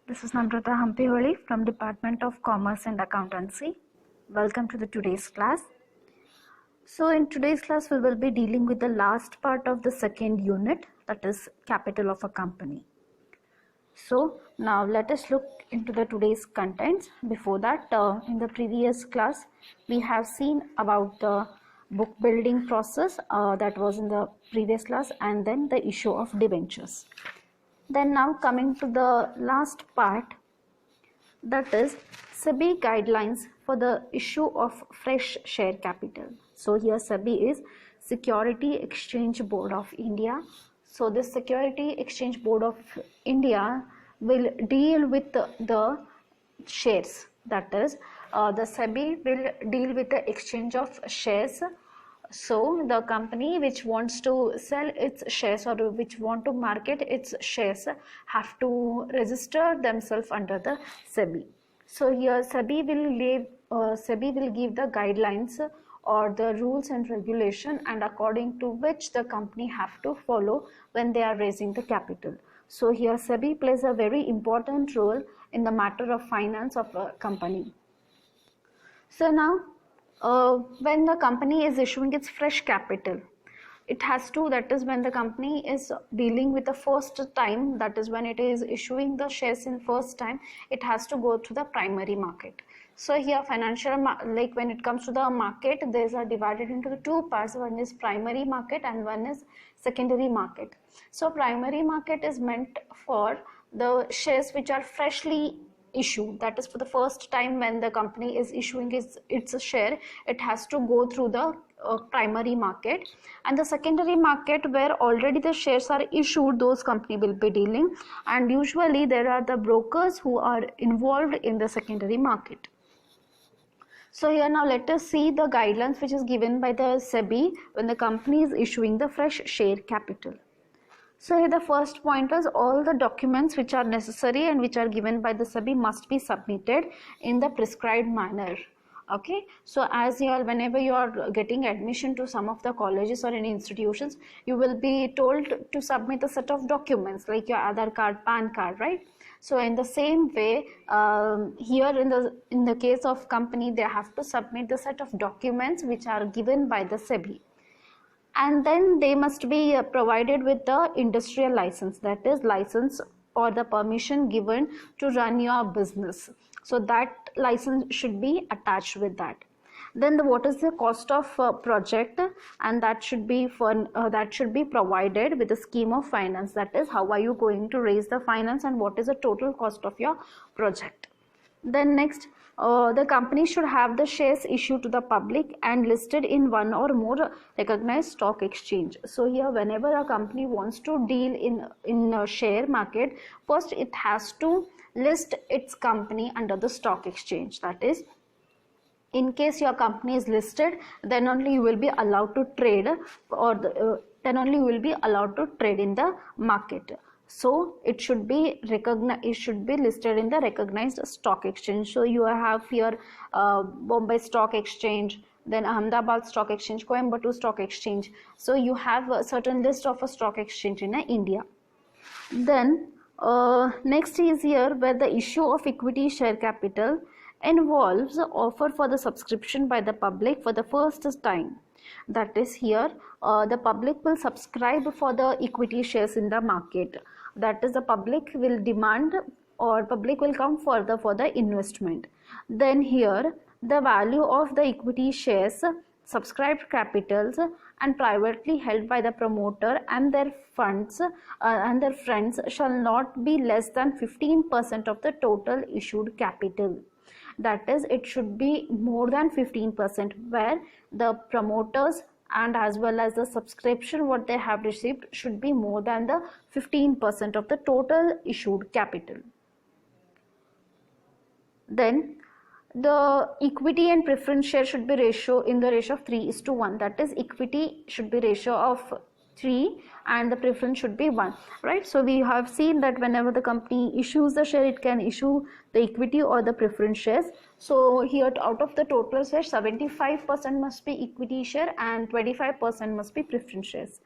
This is Namrata Hampiholi from Department of Commerce and Accountancy. Welcome to the today's class. So in today's class we will be dealing with the last part of the second unit, that is capital of a company. So now let us look into the today's contents. Before that, in the previous class we have seen about the book building process that was in the previous class, and then the issue of debentures. Then now coming to the last part, that is SEBI guidelines for the issue of fresh share capital. So here SEBI is Security Exchange Board of India. So this Security Exchange Board of India will deal with the shares, that is the SEBI will deal with the exchange of shares. So the company which wants to sell its shares or which want to market its shares have to register themselves under the SEBI. So here SEBI will give the guidelines or the rules and regulation, and according to which the company have to follow when they are raising the capital. So here SEBI plays a very important role in the matter of finance of a company. So now when the company is issuing its fresh capital, it has to, that is when the company is dealing with the first time, that is when it is issuing the shares in first time, it has to go to the primary market. So here financial, like when it comes to the market, these are divided into the two parts. One is primary market and one is secondary market. So primary market is meant for the shares which are freshly issue, that is for the first time when the company is issuing its share, it has to go through the primary market. And the secondary market, where already the shares are issued, those company will be dealing, and usually there are the brokers who are involved in the secondary market. So here now let us see the guidelines which is given by the SEBI when the company is issuing the fresh share capital. So here the first point is all the documents which are necessary and which are given by the SEBI must be submitted in the prescribed manner. Okay, so as you are, whenever you are getting admission to some of the colleges or any institutions, you will be told to submit a set of documents like your Aadhaar card, PAN card, right? So in the same way, here in the case of company, they have to submit the set of documents which are given by the SEBI. And then they must be provided with the industrial license, that is license or the permission given to run your business. So that license should be attached with that. Then what is the cost of project, and that should be provided with a scheme of finance, that is how are you going to raise the finance and what is the total cost of your project. Then next, the company should have the shares issued to the public and listed in one or more recognized stock exchange. So here whenever a company wants to deal in a share market, first it has to list its company under the stock exchange. That is, in case your company is listed, then only you will be allowed to trade, or then only you will be allowed to trade in the market. So it should be recognized, it should be listed in the recognized stock exchange. So you have here Bombay Stock Exchange, then Ahmedabad Stock Exchange, Coimbatore Stock Exchange. So you have a certain list of a stock exchange in India. Then next is here where the issue of equity share capital involves offer for the subscription by the public for the first time. That is here the public will subscribe for the equity shares in the market. That is, the public will demand or public will come further for the investment. Then here the value of the equity shares, subscribed capitals and privately held by the promoter and their funds and their friends shall not be less than 15% of the total issued capital. That is, it should be more than 15%, where the promoters and as well as the subscription what they have received should be more than the 15% of the total issued capital. Then the equity and preference share should be in the ratio of 3:1. That is, equity should be ratio of 3 and the preference should be 1, right? So we have seen that whenever the company issues the share, it can issue the equity or the preference shares. So here out of the total shares, 75% must be equity share and 25% must be preference shares.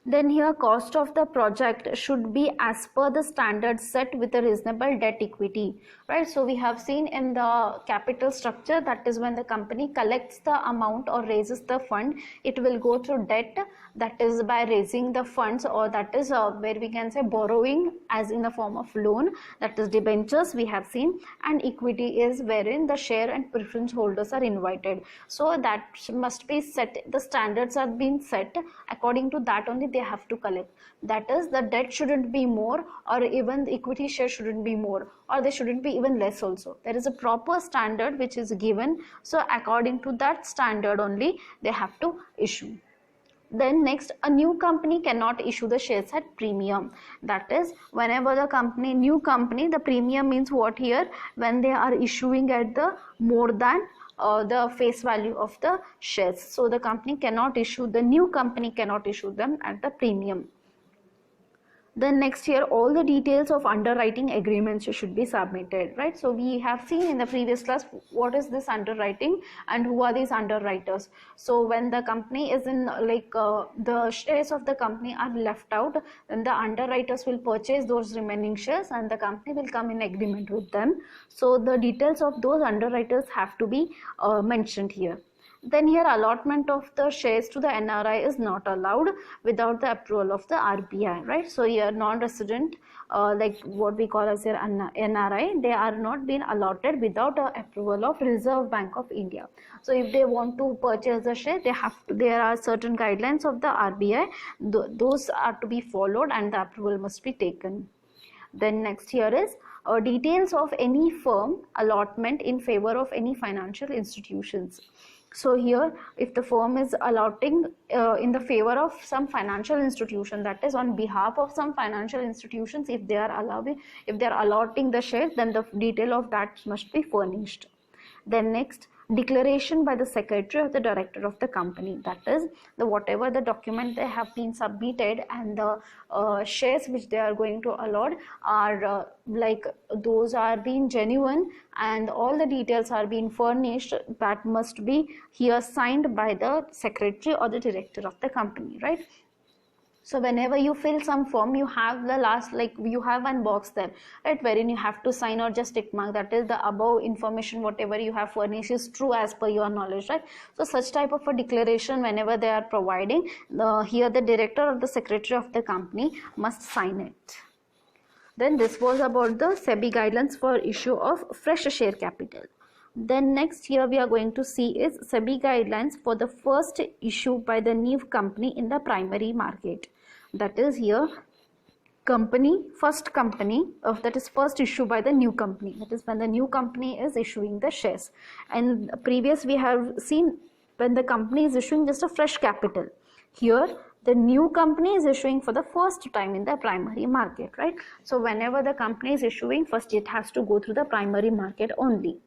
Then here cost of the project should be as per the standards set with a reasonable debt equity, right? So we have seen in the capital structure, that is when the company collects the amount or raises the fund, it will go through debt, that is by raising the funds, or that is where we can say borrowing as in the form of loan, that is debentures we have seen, and equity is wherein the share and preference holders are invited. So that must be set, the standards are being set, according to that only they have to collect. That is, the debt shouldn't be more, or even the equity share shouldn't be more, or they shouldn't be even less also. There is a proper standard which is given, so according to that standard only they have to issue. Then next, a new company cannot issue the shares at premium. That is, whenever the new company, the premium means what here, when they are issuing at the more than the face value of the shares. So the new company cannot issue them at the premium. Then next year, all the details of underwriting agreements should be submitted, right? So we have seen in the previous class what is this underwriting and who are these underwriters. So when the company is in the shares of the company are left out, then the underwriters will purchase those remaining shares and the company will come in agreement with them. So the details of those underwriters have to be mentioned here. Then here, allotment of the shares to the NRI is not allowed without the approval of the RBI, right? So here non-resident, like what we call as their NRI, they are not being allotted without the approval of Reserve Bank of India. So if they want to purchase the share, there are certain guidelines of the RBI, those are to be followed and the approval must be taken. Then next here is details of any firm allotment in favor of any financial institutions. So here, if the firm is allotting in the favor of some financial institution, that is on behalf of some financial institutions, if they are allotting the shares, then the detail of that must be furnished. Then next, declaration by the secretary or the director of the company, that is whatever the document they have been submitted and the shares which they are going to allot are those are being genuine and all the details are being furnished, that must be here signed by the secretary or the director of the company, right? So whenever you fill some form, you have you have one box there, right, wherein you have to sign or just tick mark, that is the above information whatever you have furnished is true as per your knowledge, right? So such type of a declaration whenever they are providing, here the director or the secretary of the company must sign it. Then this was about the SEBI guidelines for issue of fresh share capital. Then next here we are going to see is SEBI guidelines for the first issue by the new company in the primary market. That is here first issue by the new company, that is when the new company is issuing the shares. And previous we have seen when the company is issuing just a fresh capital. Here the new company is issuing for the first time in the primary market, right? So whenever the company is issuing, first it has to go through the primary market only.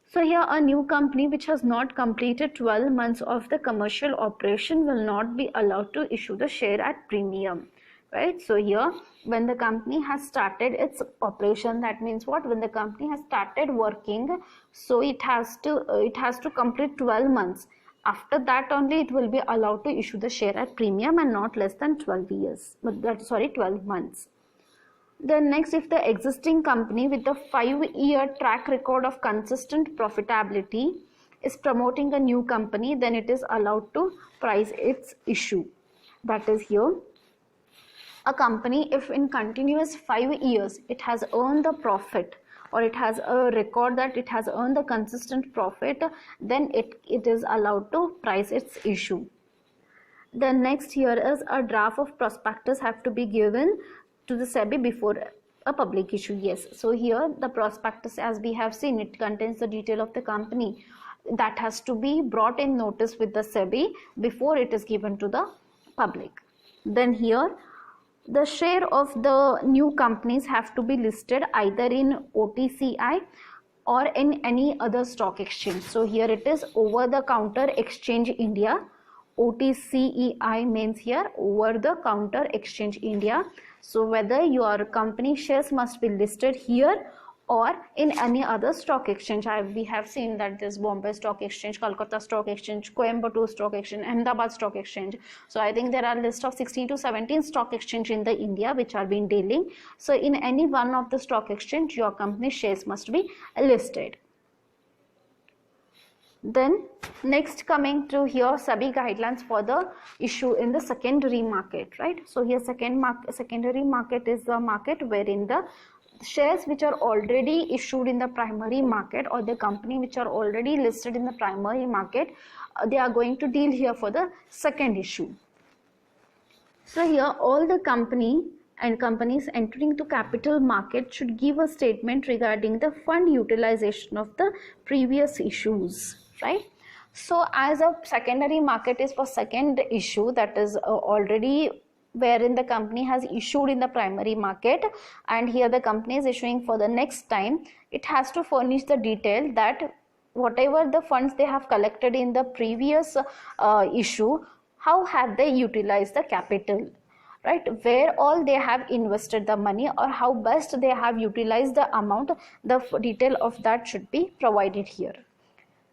So here a new company which has not completed 12 months of the commercial operation will not be allowed to issue the share at premium, right? So here when the company has started its operation, that means what? When the company has started working, so it has to complete 12 months. After that only it will be allowed to issue the share at premium and not less than 12 months. Then next, if the existing company with a 5-year track record of consistent profitability is promoting a new company, then it is allowed to price its issue. That is here, a company if in continuous 5 years it has earned the profit, or it has a record that it has earned the consistent profit, then it is allowed to price its issue. Then next here is a draft of prospectus have to be given to the SEBI before a public issue. Yes, so here the prospectus, as we have seen, it contains the detail of the company, that has to be brought in notice with the SEBI before it is given to the public. Then here the share of the new companies have to be listed either in OTCI or in any other stock exchange. So here it is over the counter exchange India. OTCEI means here over the counter exchange India. So whether your company shares must be listed here or in any other stock exchange. We have seen that this Bombay Stock Exchange, Kolkata Stock Exchange, Coimbatore Stock Exchange, Ahmedabad Stock Exchange. So I think there are a list of 16 to 17 stock exchange in the India which are been dealing. So in any one of the stock exchange, your company shares must be listed. Then next, coming to here, SEBI guidelines for the issue in the secondary market, right? So here secondary market is the market wherein the shares which are already issued in the primary market, or the company which are already listed in the primary market, they are going to deal here for the second issue. So here all the companies entering to capital market should give a statement regarding the fund utilization of the previous issues, right? So as a secondary market is for second issue, that is already wherein the company has issued in the primary market, and here the company is issuing for the next time, it has to furnish the detail that whatever the funds they have collected in the previous issue, how have they utilized the capital, right? Where all they have invested the money, or how best they have utilized the amount, the detail of that should be provided here.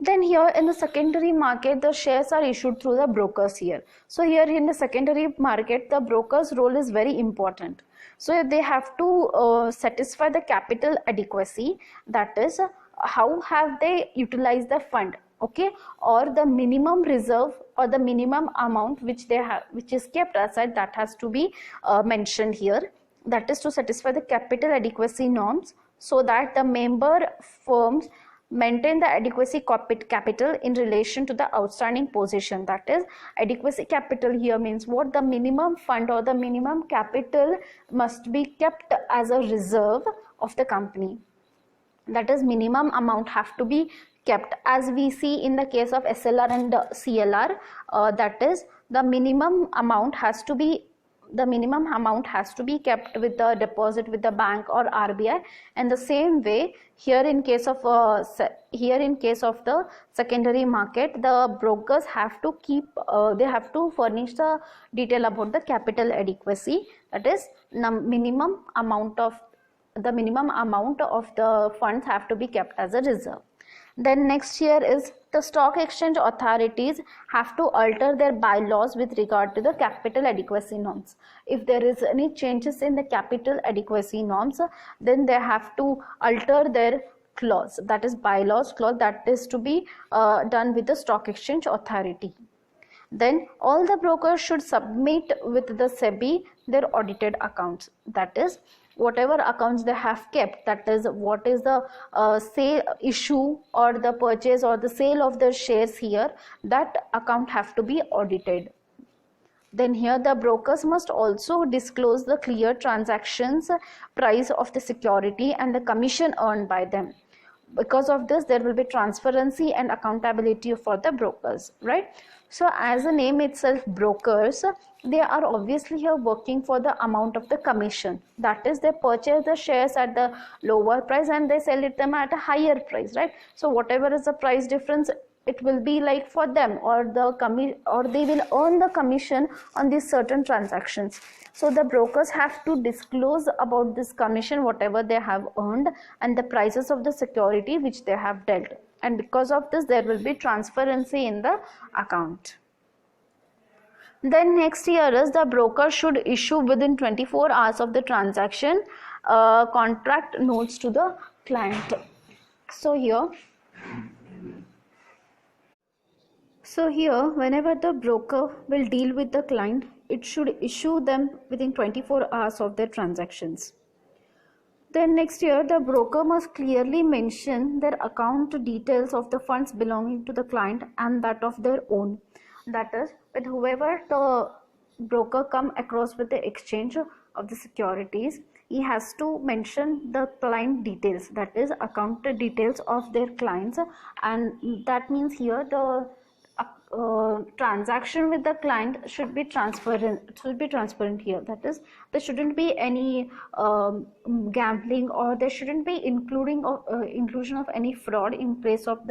Then here in the secondary market, the shares are issued through the brokers here. So here in the secondary market, the broker's role is very important. So they have to satisfy the capital adequacy, that is how have they utilized the fund, okay, or the minimum reserve or the minimum amount which they have, which is kept aside, that has to be mentioned here. That is to satisfy the capital adequacy norms, so that the member firms maintain the adequacy capital in relation to the outstanding position. That is, adequacy capital here means what? The minimum fund or the minimum capital must be kept as a reserve of the company. That is, minimum amount have to be kept, as we see in the case of SLR and CLR, that is, the minimum amount has to be kept with the deposit with the bank or RBI. And the same way here in case of the secondary market, the brokers have to keep they have to furnish the detail about the capital adequacy, that is, minimum amount of the funds have to be kept as a reserve. Then next here is the stock exchange authorities have to alter their bylaws with regard to the capital adequacy norms. If there is any changes in the capital adequacy norms, then they have to alter their clause, that is bylaws clause, that is to be done with the stock exchange authority. Then all the brokers should submit with the SEBI their audited accounts, that is, whatever accounts they have kept, that is, what is the sale issue or the purchase or the sale of the shares here, that account have to be audited. Then here the brokers must also disclose the clear transactions price of the security and the commission earned by them. Because of this, there will be transparency and accountability for the brokers, right? So as the name itself, brokers, they are obviously here working for the amount of the commission, that is, they purchase the shares at the lower price and they sell it them at a higher price, right? So whatever is the price difference, it will be like for them, or they will earn the commission on these certain transactions. So the brokers have to disclose about this commission, whatever they have earned, and the prices of the security which they have dealt, and because of this there will be transparency in the account. Then next here is the broker should issue within 24 hours of the transaction contract notes to the client. So here whenever the broker will deal with the client, it should issue them within 24 hours of their transactions. Then next year, the broker must clearly mention their account details of the funds belonging to the client and that of their own. That is, with whoever the broker come across with the exchange of the securities, he has to mention the client details, that is, account details of their clients, and that means here the transaction with the client should be transparent here. That is, there shouldn't be any gambling, or there shouldn't be inclusion of any fraud in case of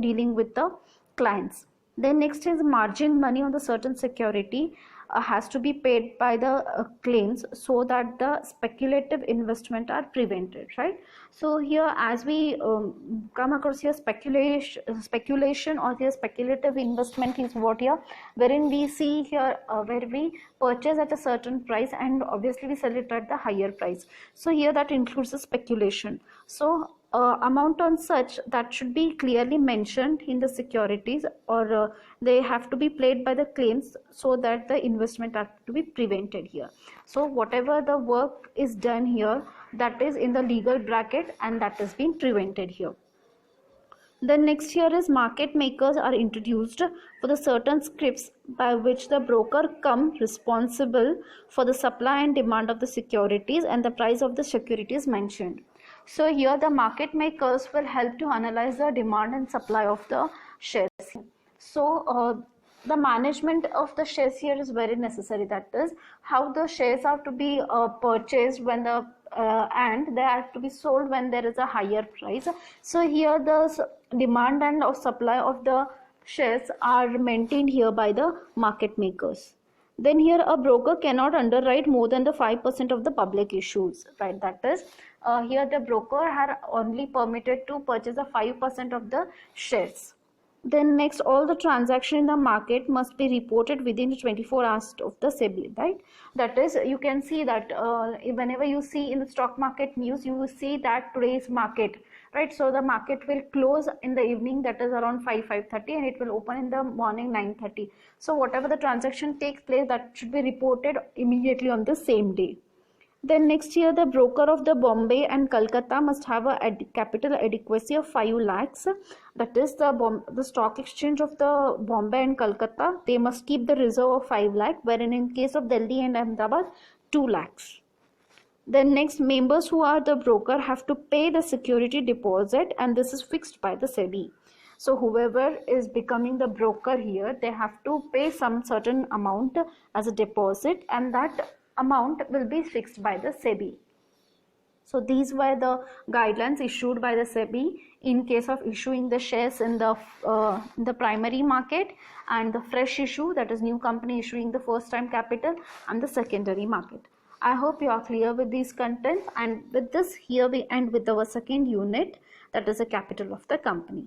dealing with the clients. Then next is margin money on the certain security. has to be paid by the claims, so that the speculative investment are prevented, right? So here, as we come across here, speculation or here speculative investment is what here, wherein we see here where we purchase at a certain price and obviously we sell it at the higher price. So here that includes the speculation. So amount on such that should be clearly mentioned in the securities, or they have to be played by the claims, so that the investment are to be prevented here. So whatever the work is done here, that is in the legal bracket and that is being prevented here. The next here is market makers are introduced for the certain scripts by which the broker come responsible for the supply and demand of the securities and the price of the securities mentioned. So here the market makers will help to analyze the demand and supply of the shares. So the management of the shares here is very necessary. That is how the shares are to be purchased when the and they are to be sold when there is a higher price. So here the demand and supply of the shares are maintained here by the market makers. Then here a broker cannot underwrite more than the 5% of the public issues, right? That is here the broker are only permitted to purchase a 5% of the shares. Then next, all the transaction in the market must be reported within 24 hours of the SEBI, right? That is, you can see that whenever you see in the stock market news, you will see that today's market, right? So the market will close in the evening, that is around 5:30, and it will open in the morning 9:30. So whatever the transaction takes place, that should be reported immediately on the same day. Then next year, the broker of the Bombay and Calcutta must have a capital adequacy of 5 lakhs. That is the stock exchange of the Bombay and Calcutta, they must keep the reserve of 5 lakh, wherein in case of Delhi and Ahmedabad, 2 lakhs. Then next, members who are the broker have to pay the security deposit, and this is fixed by the SEBI. So whoever is becoming the broker here, they have to pay some certain amount as a deposit, and that amount will be fixed by the SEBI. So these were the guidelines issued by the SEBI in case of issuing the shares in the primary market, and the fresh issue, that is new company issuing the first time capital, and the secondary market. I hope you are clear with these contents, and with this here we end with our second unit, that is the capital of the company.